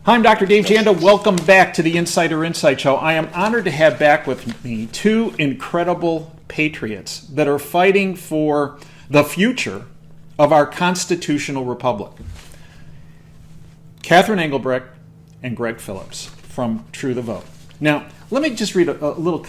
Hi, I'm Dr. Dave Janda. Welcome back to the Insider Insight Show. I am honored to have back with me two incredible patriots that are fighting for the future of our constitutional republic. Catherine Engelbrecht and Gregg Phillips from True the Vote. Now, let me just read a little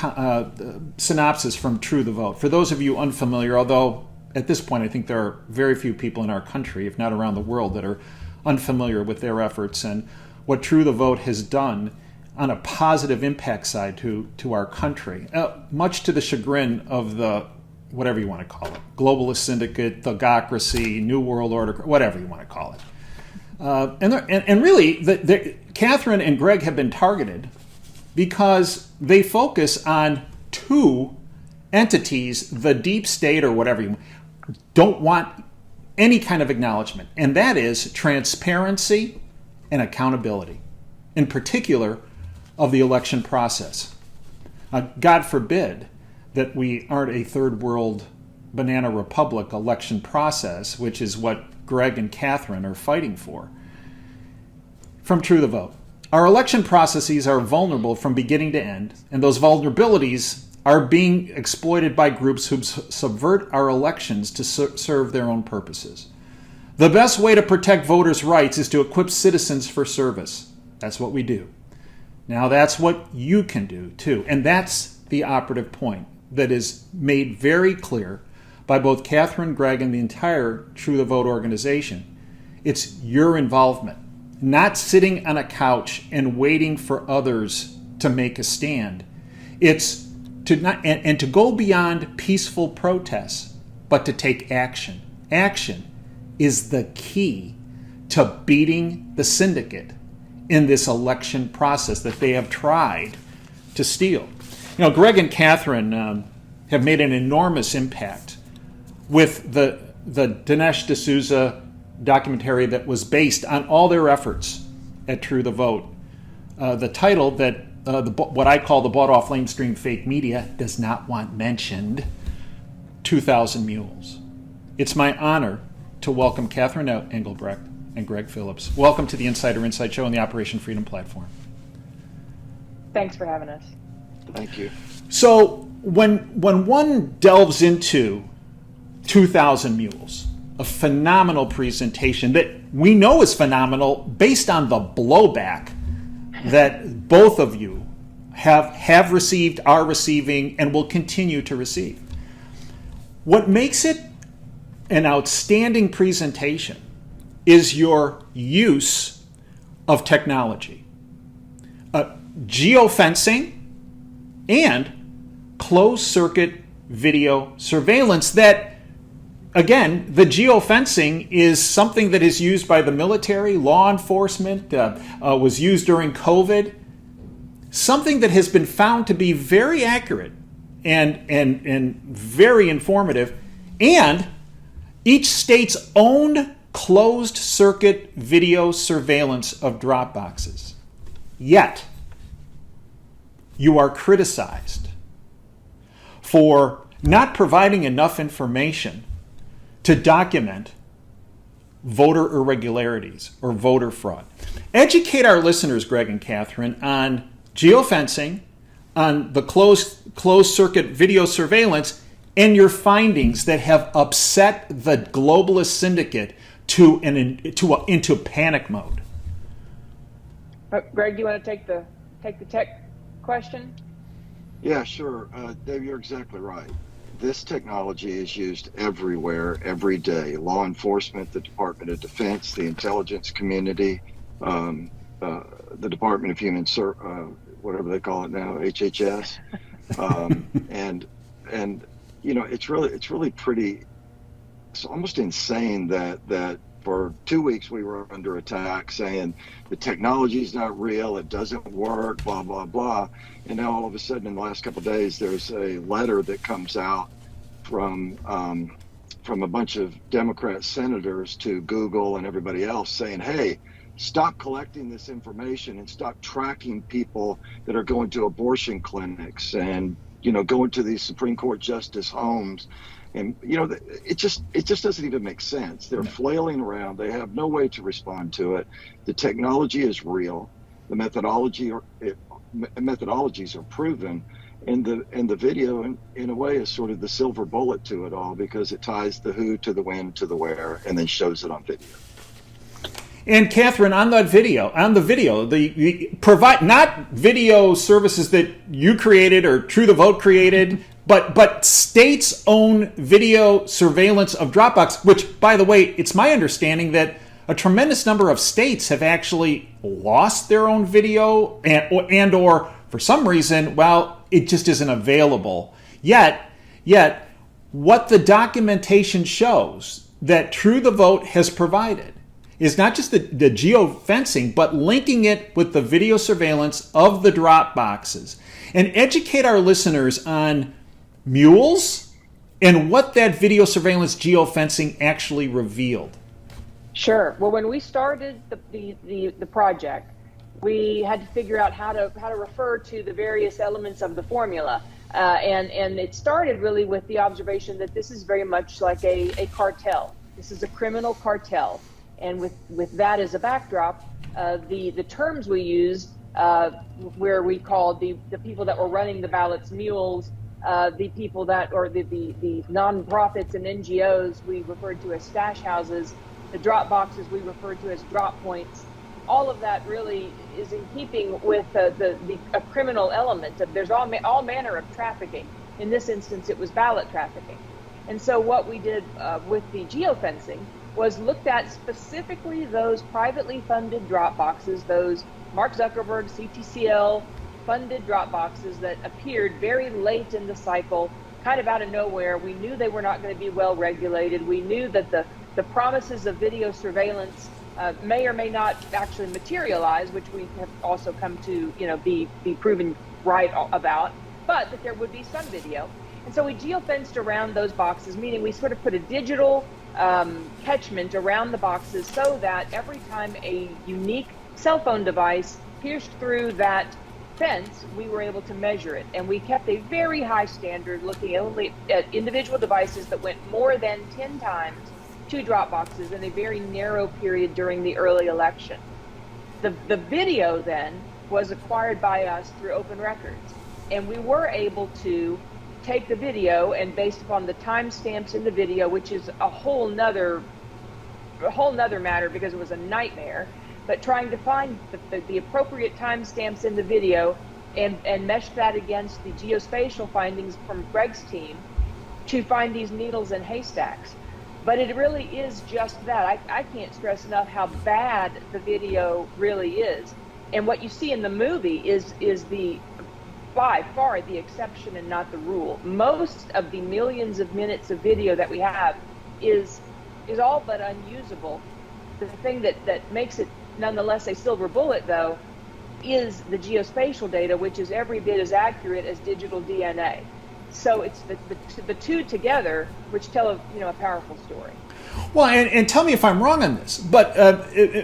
synopsis from True the Vote. For those of you unfamiliar, although at this point I think there are very few people in our country, if not around the world, that are unfamiliar with their efforts and what True the Vote has done on a positive impact side to our country, much to the chagrin of the, whatever you want to call it, globalist syndicate, thugocracy, New World Order, whatever you want to call it. And really, Catherine and Gregg have been targeted because they focus on two entities, the deep state or whatever you don't want any kind of acknowledgement, and that is transparency and accountability, in particular of the election process. God forbid that we aren't a third world banana republic election process, which is what Gregg and Catherine are fighting for. From True the Vote. Our election processes are vulnerable from beginning to end, and those vulnerabilities are being exploited by groups who subvert our elections to serve their own purposes. The best way to protect voters' rights is to equip citizens for service. That's what we do. Now that's what you can do too, and that's the operative point that is made very clear by both Catherine, Gregg, and the entire True the Vote organization. It's your involvement, not sitting on a couch and waiting for others to make a stand. It's to not and to go beyond peaceful protests, but to take action. Action is the key to beating the syndicate in this election process that they have tried to steal. You know, Gregg and Catherine have made an enormous impact with the Dinesh D'Souza documentary that was based on all their efforts at True the Vote. The title that what I call the bought-off lamestream fake media does not want mentioned, 2,000 Mules. It's my honor to welcome Catherine Engelbrecht and Gregg Phillips. Welcome to the Insider Insight Show on the Operation Freedom platform. Thanks for having us. Thank you. So when one delves into 2,000 Mules, a phenomenal presentation that we know is phenomenal based on the blowback that both of you have received, are receiving, and will continue to receive. What makes it an outstanding presentation is your use of technology. Geofencing and closed-circuit video surveillance that, again, the geofencing is something that is used by the military, law enforcement, was used during COVID, something that has been found to be very accurate and very informative, and each state's own closed-circuit video surveillance of drop boxes. Yet, you are criticized for not providing enough information to document voter irregularities or voter fraud. Educate our listeners, Gregg and Catherine, on geofencing, on the closed-circuit video surveillance, and your findings that have upset the globalist syndicate into panic mode. Gregg, do you want to take the tech question? Yeah, sure. Dave, you're exactly right. This technology is used everywhere, every day. Law enforcement, the Department of Defense, the intelligence community, the Department of Human whatever they call it now, HHS, and you know, it's really pretty. It's almost insane that for 2 weeks we were under attack, saying the technology is not real, it doesn't work, blah blah blah, and now all of a sudden in the last couple of days there's a letter that comes out from a bunch of Democrat senators to Google and everybody else saying, hey, stop collecting this information and stop tracking people that are going to abortion clinics and, you know, going to these Supreme Court justice homes And it just doesn't even make sense. They're flailing around. They have no way to respond to it. The technology is real. The methodologies are proven, and the video in a way is sort of the silver bullet to it all, because it ties the who to the when to the where, and then shows it on video. And Catherine, on the video, the provide not video services that you created or True the Vote created, but states' own video surveillance of Dropbox, which, by the way, it's my understanding that a tremendous number of states have actually lost their own video and or for some reason, well, it just isn't available. Yet, what the documentation shows that True the Vote has provided is not just the geofencing, but linking it with the video surveillance of the drop boxes. And educate our listeners on mules and what that video surveillance geofencing actually revealed. Sure. Well, when we started the project, we had to figure out how to refer to the various elements of the formula. And it started really with the observation that this is very much like a cartel. This is a criminal cartel. And with that as a backdrop, the terms we used, where we called the people that were running the ballots mules, the people that, or the nonprofits and NGOs we referred to as stash houses, the drop boxes we referred to as drop points. All of that really is in keeping with a criminal element. There's all manner of trafficking. In this instance, it was ballot trafficking. And so what we did with the geofencing was looked at specifically those privately funded drop boxes, those Mark Zuckerberg, CTCL funded drop boxes that appeared very late in the cycle, kind of out of nowhere. We knew they were not going to be well regulated. We knew that the promises of video surveillance may or may not actually materialize, which we have also come to be proven right about, but that there would be some video. And so we geofenced around those boxes, meaning we sort of put a digital catchment around the boxes so that every time a unique cell phone device pierced through that fence, we were able to measure it. And we kept a very high standard, looking only at individual devices that went more than 10 times to drop boxes in a very narrow period during the early election. The video then was acquired by us through open records, and we were able to take the video, and based upon the timestamps in the video, which is a whole nother matter because it was a nightmare, but trying to find the appropriate timestamps in the video and mesh that against the geospatial findings from Gregg's team to find these needles in haystacks. But it really is just that. I can't stress enough how bad the video really is. And what you see in the movie is by far the exception and not the rule. Most of the millions of minutes of video that we have is all but unusable. The thing that makes it nonetheless a silver bullet, though, is the geospatial data, which is every bit as accurate as digital DNA. So it's the two together which tell a powerful story. Well, and tell me if I'm wrong on this, but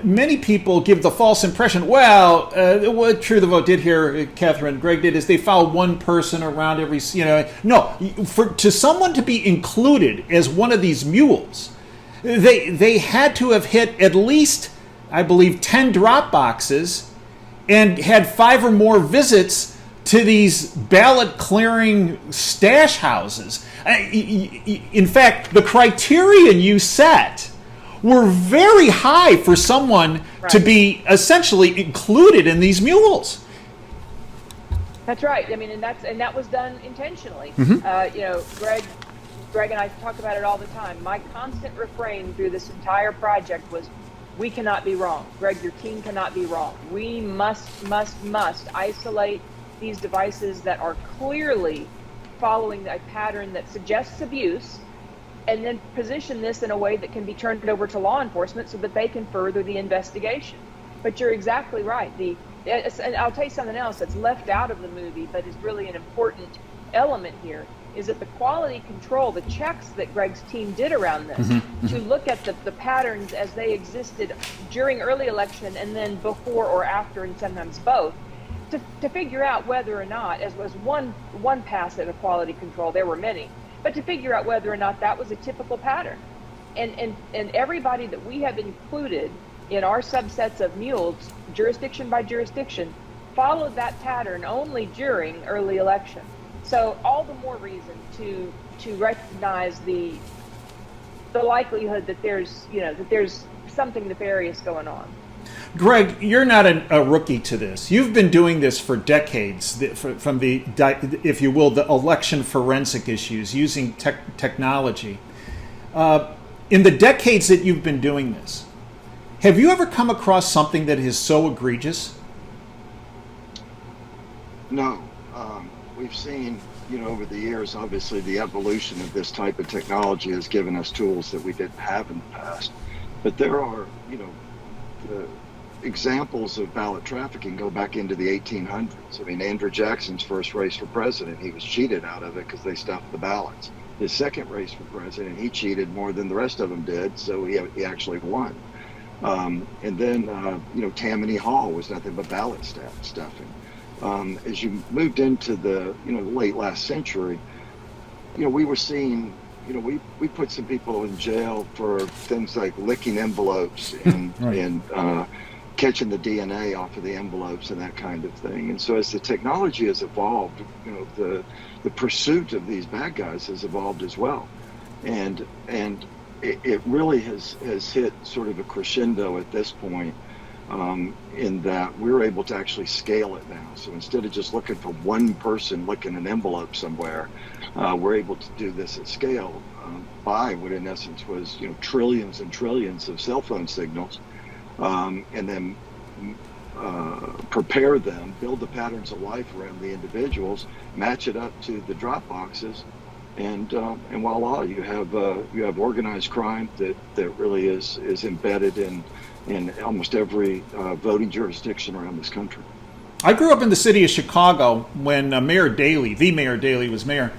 many people give the false impression, well, what True the Vote did here, Catherine Gregg did, is they followed one person around every, no, to someone to be included as one of these mules, they had to have hit at least, I believe, 10 drop boxes and had 5 or more visits to these ballot clearing stash houses. In fact, the criterion you set were very high for someone to be essentially included in these mules. That's right. I mean, and that was done intentionally. Gregg and I talk about it all the time. My constant refrain through this entire project was, we cannot be wrong. Gregg, your team cannot be wrong. We must isolate these devices that are clearly following a pattern that suggests abuse, and then position this in a way that can be turned over to law enforcement so that they can further the investigation. But you're exactly right. And I'll tell you something else that's left out of the movie, but is really an important element here, is that the quality control, the checks that Gregg's team did around this, to look at the patterns as they existed during early election and then before or after, and sometimes both, to figure out whether or not, as was one facet of quality control, there were many, but to figure out whether or not that was a typical pattern. And everybody that we have included in our subsets of mules, jurisdiction by jurisdiction, followed that pattern only during early election. So all the more reason to recognize the likelihood that there's something nefarious going on. Greg, you're not a rookie to this. You've been doing this for decades, from the, if you will, the election forensic issues using technology. In the decades that you've been doing this, have you ever come across something that is so egregious? No. We've seen, over the years, obviously the evolution of this type of technology has given us tools that we didn't have in the past. But there are, the examples of ballot trafficking go back into the 1800s. I mean, Andrew Jackson's first race for president, he was cheated out of it because they stuffed the ballots. His second race for president, he cheated more than the rest of them did, so he actually won. And then, Tammany Hall was nothing but ballot stuffing. As you moved into the, late last century, we were seeing, we put some people in jail for things like licking envelopes and right. and catching the DNA off of the envelopes and that kind of thing. And so as the technology has evolved, the pursuit of these bad guys has evolved as well. And it really has hit sort of a crescendo at this point, in that we're able to actually scale it now. So instead of just looking for one person licking an envelope somewhere, we're able to do this at scale, by what in essence was trillions and trillions of cell phone signals, and then prepare them, build the patterns of life around the individuals, match it up to the drop boxes, and voila, you have organized crime that really is embedded in almost every voting jurisdiction around this country. I grew up in the city of Chicago when Mayor Daley was mayor.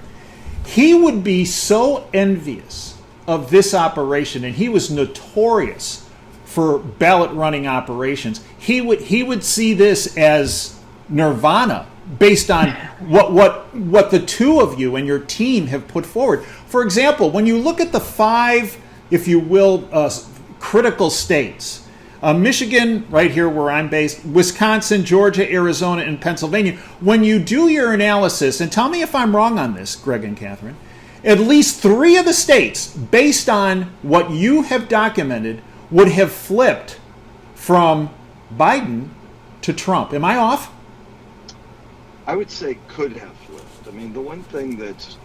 He would be so envious of this operation, and he was notorious for ballot running operations. He would see this as nirvana based on what the two of you and your team have put forward. For example, when you look at the 5, if you will, critical states, Michigan, right here where I'm based, Wisconsin, Georgia, Arizona, and Pennsylvania, when you do your analysis, and tell me if I'm wrong on this, Greg and Catherine, at least 3 of the states, based on what you have documented, would have flipped from Biden to Trump. Am I off? I would say could have flipped. I mean, the one thing that's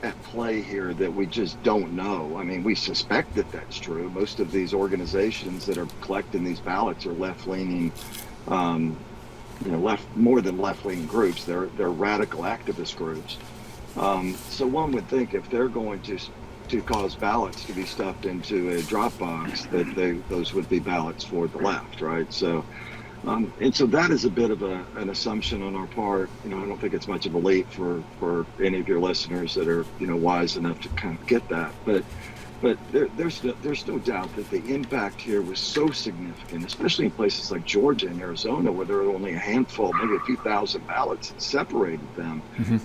at play here that we just don't know. I mean, we suspect that that's true. Most of these organizations that are collecting these ballots are left-leaning, more than left-leaning groups. They're radical activist groups. So one would think if they're going to cause ballots to be stuffed into a drop box, that those would be ballots for the left, right? So, and so that is a bit of an assumption on our part. I don't think it's much of a leap for any of your listeners that are wise enough to kind of get that. But there's no doubt that the impact here was so significant, especially in places like Georgia and Arizona, where there were only a handful, maybe a few thousand ballots that separated them,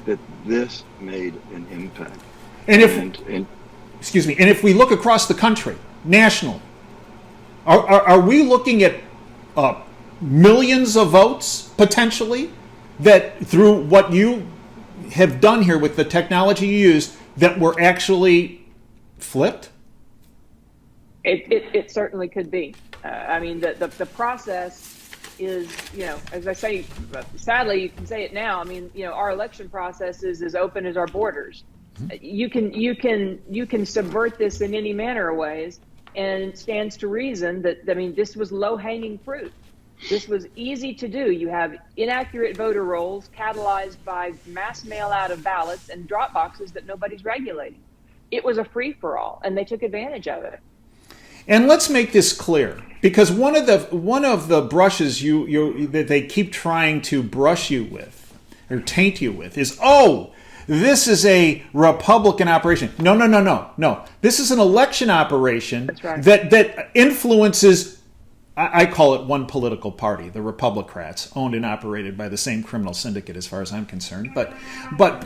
that this made an impact. And if we look across the country, nationally, are we looking at millions of votes potentially that through what you have done here with the technology you used that were actually flipped? It certainly could be. I mean, the process is, as I say, sadly, you can say it now. I mean, our election process is as open as our borders. You can subvert this in any manner of ways, and it stands to reason that, this was low-hanging fruit. This was easy to do. You have inaccurate voter rolls catalyzed by mass mail out of ballots and drop boxes that nobody's regulating. It was a free-for-all, and they took advantage of it. And let's make this clear, because one of the brushes that they keep trying to brush you with or taint you with is, this is a Republican operation. No. This is an election operation. That's right. that influences I call it one political party, the Republicrats, owned and operated by the same criminal syndicate as far as I'm concerned. But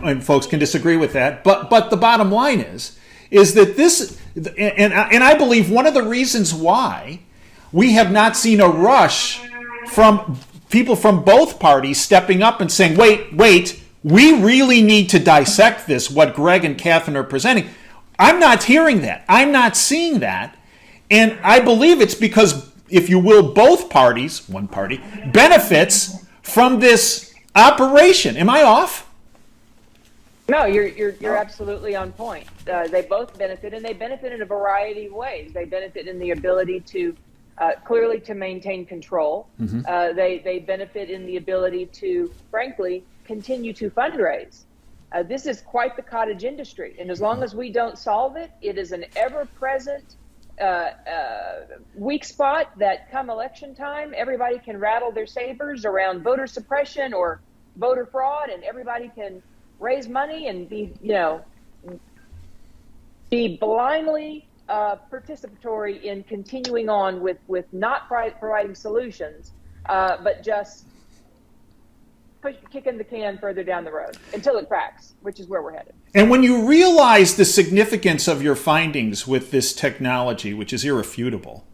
and folks can disagree with that. But the bottom line is that this, and I believe one of the reasons why we have not seen a rush from people from both parties stepping up and saying, wait, we really need to dissect this, what Greg and Catherine are presenting. I'm not hearing that. I'm not seeing that. And I believe it's because, if you will, both parties, one party, benefits from this operation. Am I off? No, you're absolutely on point. They both benefit, and they benefit in a variety of ways. They benefit in the ability to clearly to maintain control. Mm-hmm. They benefit in the ability to, frankly, continue to fundraise. This is quite the cottage industry, and as long as we don't solve it, it is an ever-present weak spot that come election time, everybody can rattle their sabers around voter suppression or voter fraud, and everybody can raise money and be blindly participatory in continuing on with not providing solutions, but just kicking the can further down the road until it cracks, which is where we're headed. And when you realize the significance of your findings with this technology, which is irrefutable,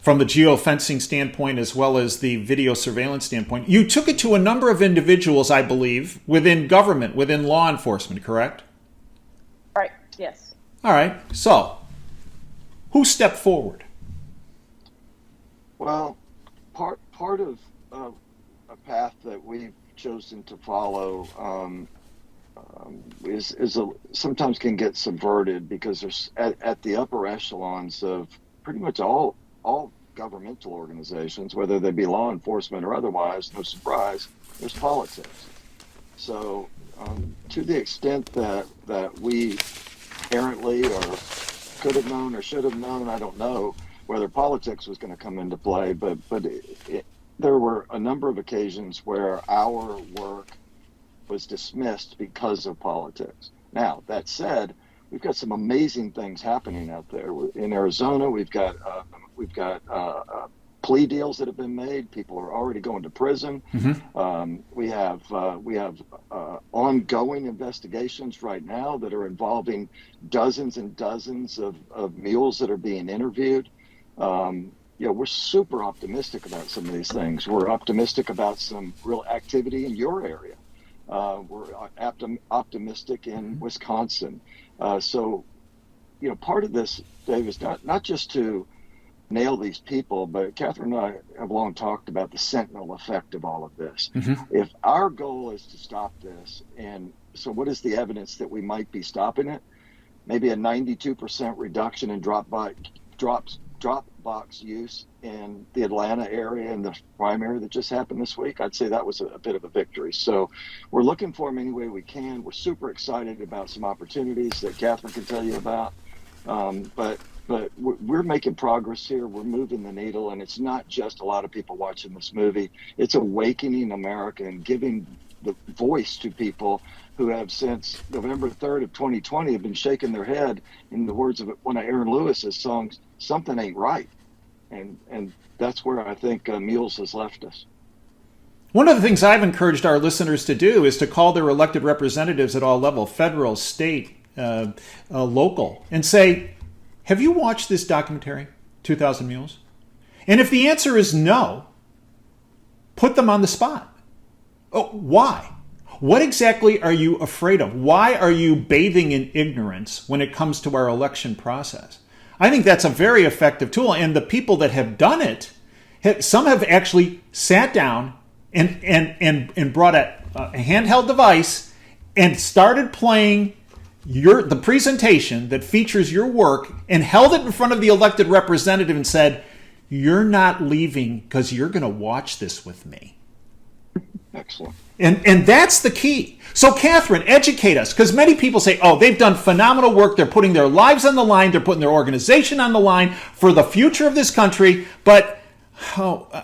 from the geofencing standpoint as well as the video surveillance standpoint, you took it to a number of individuals, I believe, within government, within law enforcement, correct? Right, yes. All right, so who stepped forward? Well, part of a path that we've chosen to follow sometimes can get subverted, because there's at the upper echelons of pretty much all governmental organizations, whether they be law enforcement or otherwise, no surprise, there's politics. So to the extent that we errantly or could have known or should have known, I don't know whether politics was going to come into play, but there were a number of occasions where our work was dismissed because of politics. Now, that said, we've got some amazing things happening out there. In Arizona, we've got plea deals that have been made. People are already going to prison. Mm-hmm. We have ongoing investigations right now that are involving dozens and dozens of mules that are being interviewed. We're super optimistic about some of these things. We're optimistic about some real activity in your area. We're optimistic in Wisconsin. So, part of this, Dave, is not just to nail these people, but Catherine and I have long talked about the sentinel effect of all of this. Mm-hmm. If our goal is to stop this, and so what is the evidence that we might be stopping it? Maybe a 92% reduction in drop box use in the Atlanta area and the primary that just happened this week. I'd say that was a bit of a victory. So we're looking for them any way we can. We're super excited about some opportunities that Catherine can tell you about. But we're making progress here. We're moving the needle, and it's not just a lot of people watching this movie. It's awakening America and giving the voice to people who have, since November 3rd of 2020, have been shaking their head, in the words of one of Aaron Lewis's songs, something ain't right. And that's where I think Mules has left us. One of the things I've encouraged our listeners to do is to call their elected representatives at all levels, federal, state, local, and say, have you watched this documentary, 2,000 Mules? And if the answer is no, put them on the spot. Oh, why? What exactly are you afraid of? Why are you bathing in ignorance when it comes to our election process? I think that's a very effective tool. And the people that have done it, some have actually sat down and brought a handheld device and started playing the presentation that features your work and held it in front of the elected representative and said, you're not leaving because you're going to watch this with me. Excellent. And that's the key. So, Catherine, educate us, because many people say, oh, they've done phenomenal work. They're putting their lives on the line. They're putting their organization on the line for the future of this country. But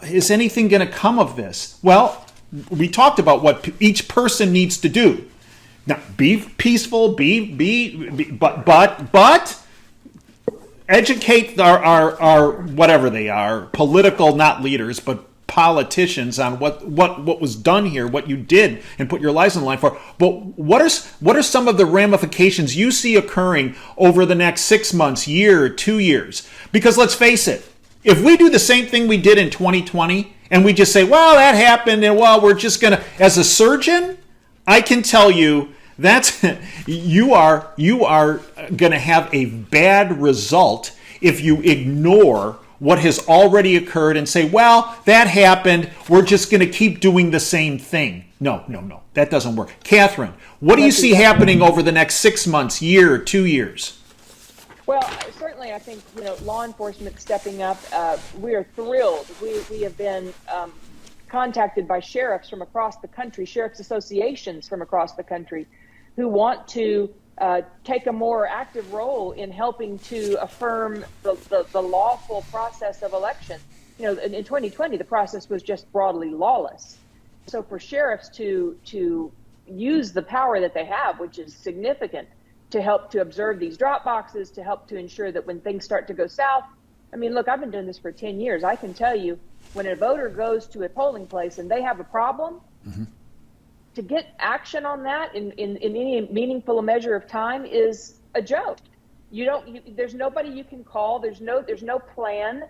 is anything going to come of this? Well, we talked about what each person needs to do. Now, be peaceful, but educate our whatever they are, political, not leaders, but politicians on what was done here, what you did, and put your lives on the line for. But what are some of the ramifications you see occurring over the next 6 months, year, 2 years? Because let's face it, if we do the same thing we did in 2020 and we just say, well, that happened, and well, we're just gonna, as a surgeon, I can tell you that's you are going to have a bad result if you ignore what has already occurred and say, well, that happened, we're just going to keep doing the same thing. No, that doesn't work. Catherine, what do you see happening over the next 6 months, year, 2 years? Well, certainly I think, law enforcement stepping up. We are thrilled. We have been contacted by sheriffs from across the country, sheriff's associations from across the country, who want to take a more active role in helping to affirm the lawful process of election. In 2020, the process was just broadly lawless. So for sheriffs to use the power that they have, which is significant, to help to observe these drop boxes, to help to ensure that when things start to go south. I mean, look, I've been doing this for 10 years. I can tell you, when a voter goes to a polling place and they have a problem, to get action on that in any meaningful measure of time is a joke. There's nobody you can call. There's no plan.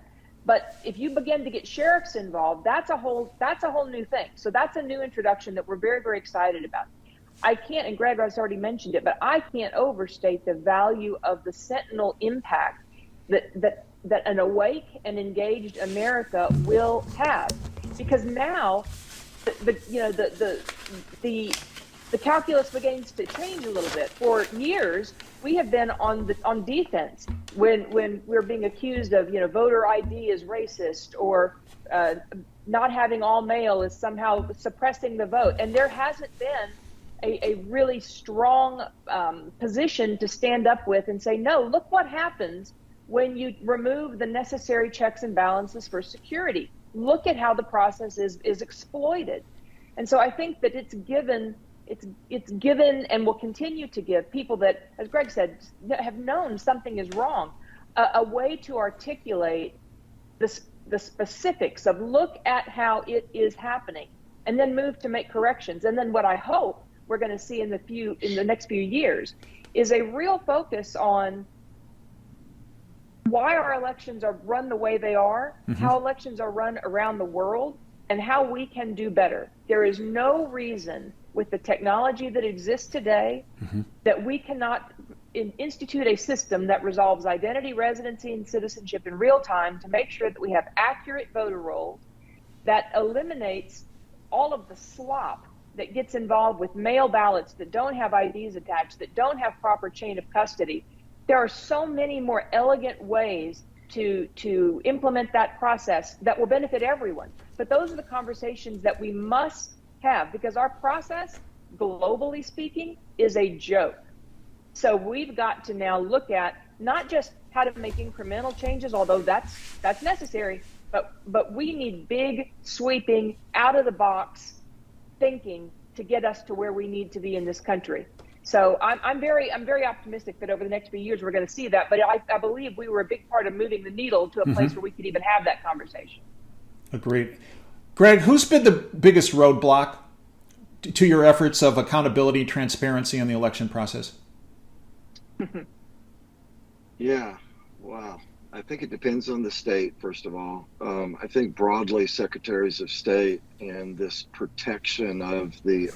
But if you begin to get sheriffs involved, that's a whole new thing. So that's a new introduction that we're very, very excited about. I can't, and Greg has already mentioned it, but I can't overstate the value of the Sentinel impact that an awake and engaged America will have, because now the calculus begins to change a little bit. For years, we have been on defense when we're being accused of voter ID is racist, or not having all mail is somehow suppressing the vote, and there hasn't been a really strong position to stand up with and say, no, look what happens when you remove the necessary checks and balances for security. Look at how the process is exploited. And so I think that it's given and will continue to give people that, as Greg said, have known something is wrong, a way to articulate the specifics of look at how it is happening, and then move to make corrections. And then what I hope we're going to see in the next few years is a real focus on why our elections are run the way they are, how elections are run around the world, and how we can do better. There is no reason with the technology that exists today that we cannot institute a system that resolves identity, residency, and citizenship in real time to make sure that we have accurate voter rolls, that eliminates all of the slop that gets involved with mail ballots that don't have IDs attached, that don't have proper chain of custody. There are so many more elegant ways to implement that process that will benefit everyone. But those are the conversations that we must have, because our process, globally speaking, is a joke. So we've got to now look at not just how to make incremental changes, although that's necessary, but we need big, sweeping, out of the box thinking to get us to where we need to be in this country. So I'm very optimistic that over the next few years we're going to see that. But I believe we were a big part of moving the needle to a place where we could even have that conversation. Agreed. Greg, who's been the biggest roadblock to your efforts of accountability, transparency in the election process? Yeah, wow. I think it depends on the state, first of all. I think broadly secretaries of state and this protection of the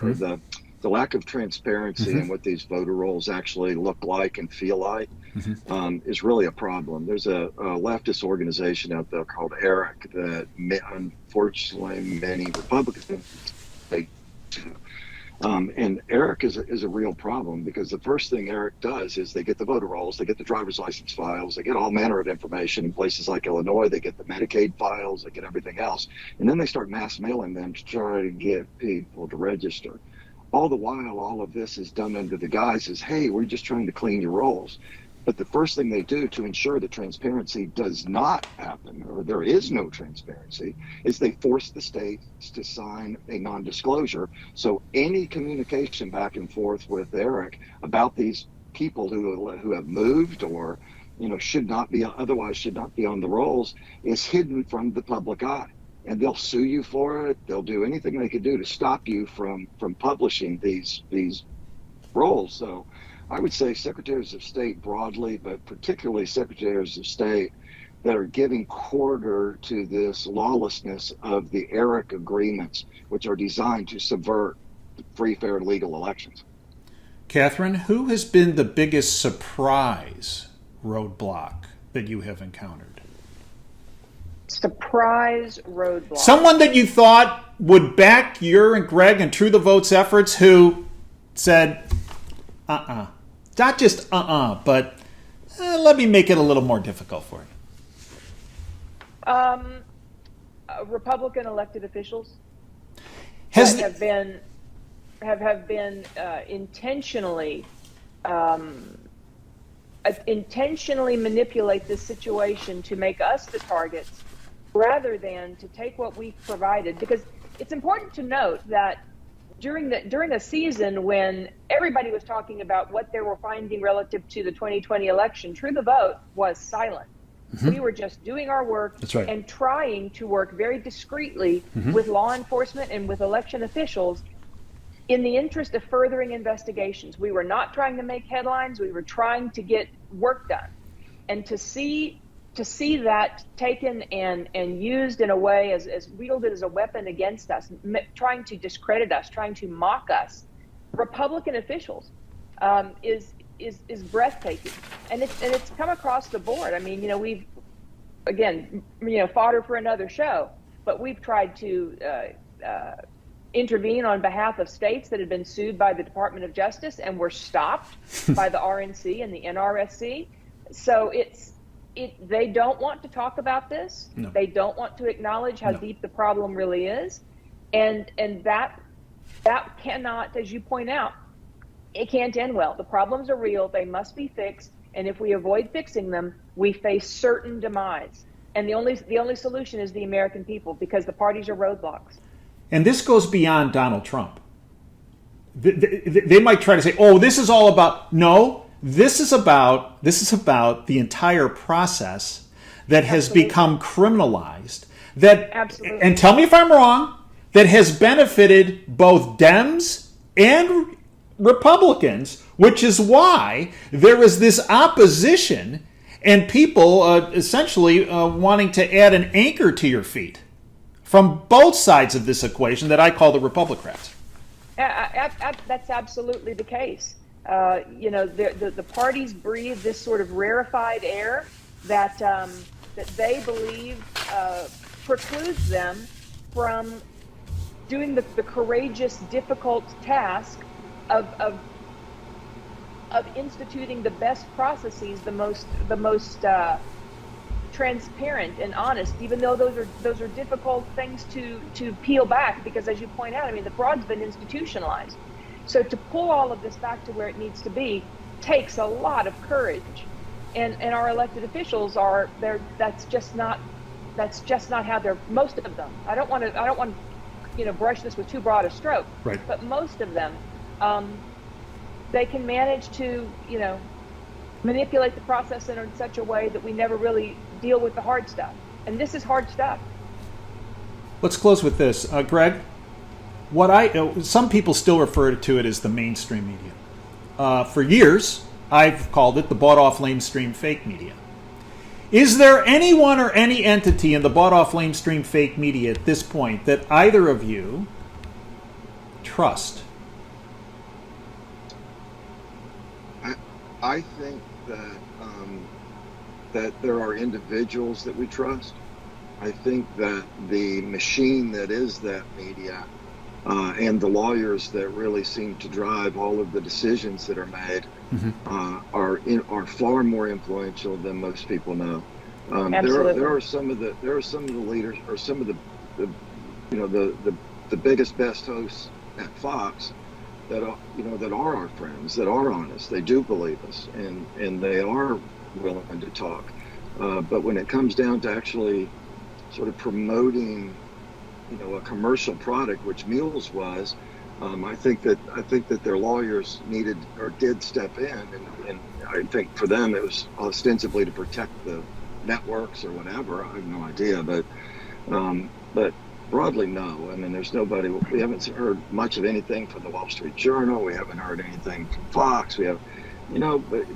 lack of transparency in what these voter rolls actually look like and feel like is really a problem. There's a leftist organization out there called ERIC that unfortunately many Republicans take to. And ERIC is a real problem, because the first thing ERIC does is they get the voter rolls, they get the driver's license files, they get all manner of information. In places like Illinois, they get the Medicaid files, they get everything else. And then they start mass mailing them to try to get people to register. All the while, all of this is done under the guise as, hey, we're just trying to clean your rolls. But the first thing they do to ensure that transparency does not happen, or there is no transparency, is they force the states to sign a non-disclosure. So any communication back and forth with ERIC about these people who have moved or should not be on the rolls is hidden from the public eye. And they'll sue you for it. They'll do anything they could do to stop you from publishing these rolls. So I would say secretaries of state broadly, but particularly secretaries of state that are giving quarter to this lawlessness of the ERIC agreements, which are designed to subvert free, fair, and legal elections. Catherine, who has been the biggest surprise roadblock that you have encountered? Surprise roadblock. Someone that you thought would back your and Greg and True the Vote's efforts who said, not just but let me make it a little more difficult for you. Republican elected officials have been intentionally manipulate this situation to make us the targets rather than to take what we've provided. Because it's important to note that during a season when everybody was talking about what they were finding relative to the 2020 election, True the Vote was silent. Mm-hmm. We were just doing our work. That's right. And trying to work very discreetly with law enforcement and with election officials in the interest of furthering investigations. We were not trying to make headlines. We were trying to get work done. And to see that taken and used in a way as wielded as a weapon against us, trying to discredit us, trying to mock us, Republican officials, is breathtaking. And it's come across the board. I mean, we've, again, fodder for another show, but we've tried to intervene on behalf of states that had been sued by the Department of Justice and were stopped by the RNC and the NRSC. So they don't want to talk about this. No. They don't want to acknowledge how deep the problem really is. And that cannot, as you point out, it can't end well. The problems are real. They must be fixed. And if we avoid fixing them, we face certain demise. And the only solution is the American people, because the parties are roadblocks. And this goes beyond Donald Trump. They might try to say, "Oh, this is all about." No, this is about the entire process that has become criminalized. And tell me if I'm wrong. That has benefited both Dems and Republicans, which is why there is this opposition and people essentially wanting to add an anchor to your feet from both sides of this equation that I call the Republicrats. That's absolutely the case. The parties breathe this sort of rarefied air that they believe precludes them from doing the courageous, difficult task of instituting the best processes, the most transparent and honest, even though those are difficult things to peel back, because as you point out, I mean, the fraud's been institutionalized. So to pull all of this back to where it needs to be takes a lot of courage, and our elected officials that's just not how they're, most of them. I don't want to brush this with too broad a stroke, right. But most of them, they can manage to manipulate the process in such a way that we never really deal with the hard stuff. And this is hard stuff. Let's close with this. Greg, some people still refer to it as the mainstream media. For years, I've called it the bought-off lamestream fake media. Is there anyone or any entity in the bought-off lamestream fake media at this point that either of you trust? I think that there are individuals that we trust. I think that the machine that is that media and the lawyers that really seem to drive all of the decisions that are made are far more influential than most people know. There are some of the leaders, or some of the biggest, best hosts at Fox that are our friends, that are honest. They do believe us, and they are willing to talk. But when it comes down to actually sort of promoting, a commercial product, which Mules was, I think that their lawyers needed or did step in, and I think for them it was ostensibly to protect the networks or whatever. I have no idea, but broadly, no. I mean, there's nobody. We haven't heard much of anything from the Wall Street Journal. We haven't heard anything from Fox. We have, but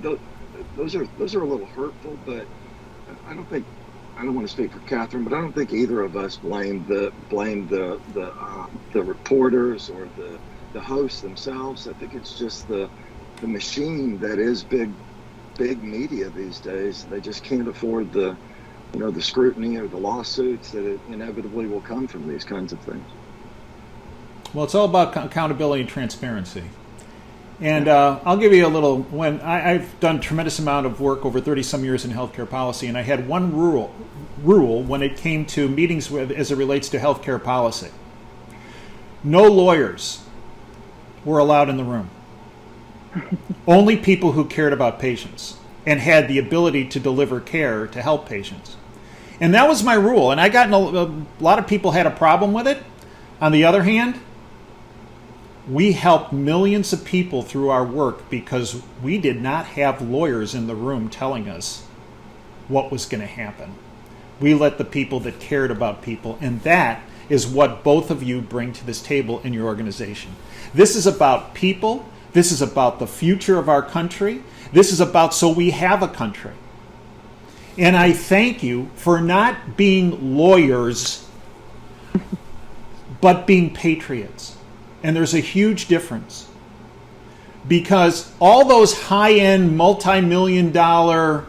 those are a little hurtful. But I don't think. I don't want to speak for Catherine, but I don't think either of us blamed the reporters or the hosts themselves. I think it's just the machine that is big media these days. They just can't afford the scrutiny or the lawsuits that inevitably will come from these kinds of things. Well, it's all about accountability and transparency. And I'll give you a little. When I've done a tremendous amount of work over 30-some years in healthcare policy, and I had one rule when it came to meetings as it relates to healthcare policy. No lawyers were allowed in the room. Only people who cared about patients and had the ability to deliver care to help patients. And that was my rule. And I got a lot of people had a problem with it. On the other hand, we helped millions of people through our work because we did not have lawyers in the room telling us what was going to happen. We let the people that cared about people, and that is what both of you bring to this table in your organization. This is about people. This is about the future of our country. This is about so we have a country. And I thank you for not being lawyers, but being patriots. And there's a huge difference, because all those high-end, multi-million-dollar,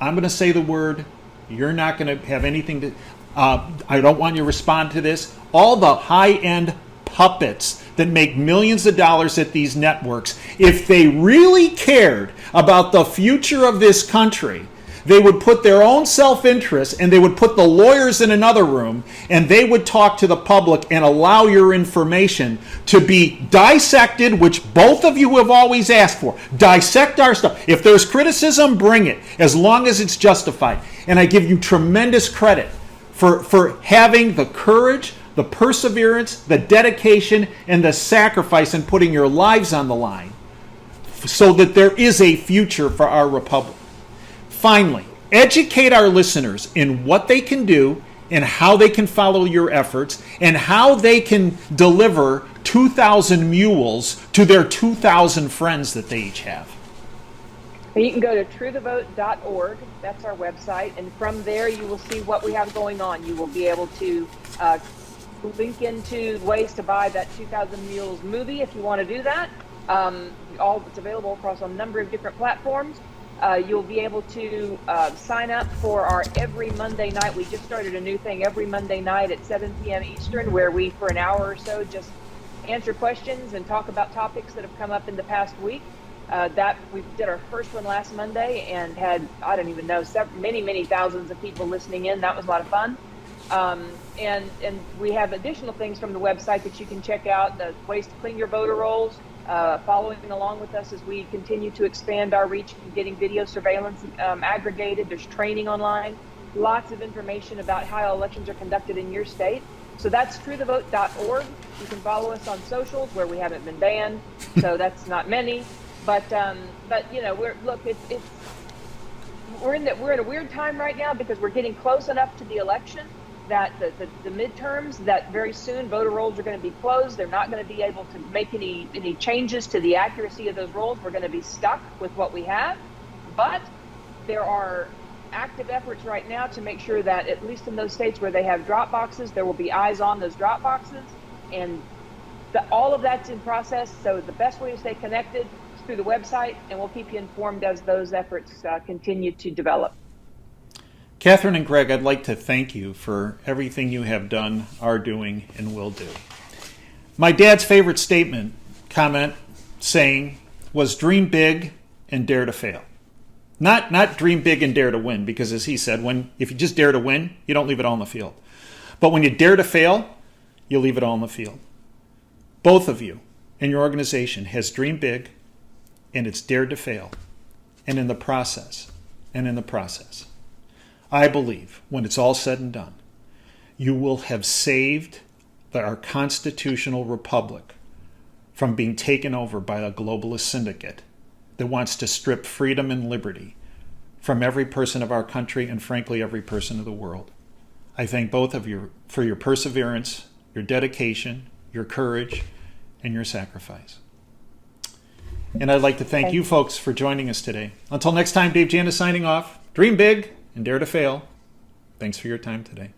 I'm going to say the word, you're not going to have anything to, I don't want you to respond to this, all the high-end puppets that make millions of dollars at these networks, if they really cared about the future of this country, they would put their own self-interest and they would put the lawyers in another room and they would talk to the public and allow your information to be dissected, which both of you have always asked for. Dissect our stuff. If there's criticism, bring it, as long as it's justified. And I give you tremendous credit for having the courage, the perseverance, the dedication, and the sacrifice in putting your lives on the line so that there is a future for our republic. Finally, educate our listeners in what they can do and how they can follow your efforts and how they can deliver 2,000 mules to their 2,000 friends that they each have. You can go to truethevote.org. That's our website. And from there, you will see what we have going on. You will be able to link into ways to buy that 2,000 Mules movie if you want to do that. It's available across a number of different platforms. You'll be able to sign up for our every Monday night. We just started a new thing every Monday night at 7 p.m. Eastern, where we, for an hour or so, just answer questions and talk about topics that have come up in the past week. That we did our first one last Monday and had, I don't even know, many thousands of people listening in. That was a lot of fun. And we have additional things from the website that you can check out, the ways to clean your voter rolls, following along with us as we continue to expand our reach and getting video surveillance aggregated. There's training online, lots of information about how elections are conducted in your state. So that's truethevote.org. You can follow us on socials where we haven't been banned, so that's not many. But you know, we're in a weird time right now because we're getting close enough to the election that the midterms, that very soon voter rolls are going to be closed. They're not going to be able to make any changes to the accuracy of those rolls. We're going to be stuck with what we have. But there are active efforts right now to make sure that, at least in those states where they have drop boxes, there will be eyes on those drop boxes. And all of that's in process. So the best way to stay connected is through the website, and we'll keep you informed as those efforts continue to develop. Catherine and Greg, I'd like to thank you for everything you have done, are doing, and will do. My dad's favorite comment, saying, was dream big and dare to fail. Not dream big and dare to win, because as he said, if you just dare to win, you don't leave it all in the field. But when you dare to fail, you leave it all in the field. Both of you and your organization has dreamed big and it's dared to fail. And in the process, I believe when it's all said and done, you will have saved our constitutional republic from being taken over by a globalist syndicate that wants to strip freedom and liberty from every person of our country and, frankly, every person of the world. I thank both of you for your perseverance, your dedication, your courage, and your sacrifice. And I'd like to thank you folks for joining us today. Until next time, Dave Janis signing off. Dream big and dare to fail. Thanks for your time today.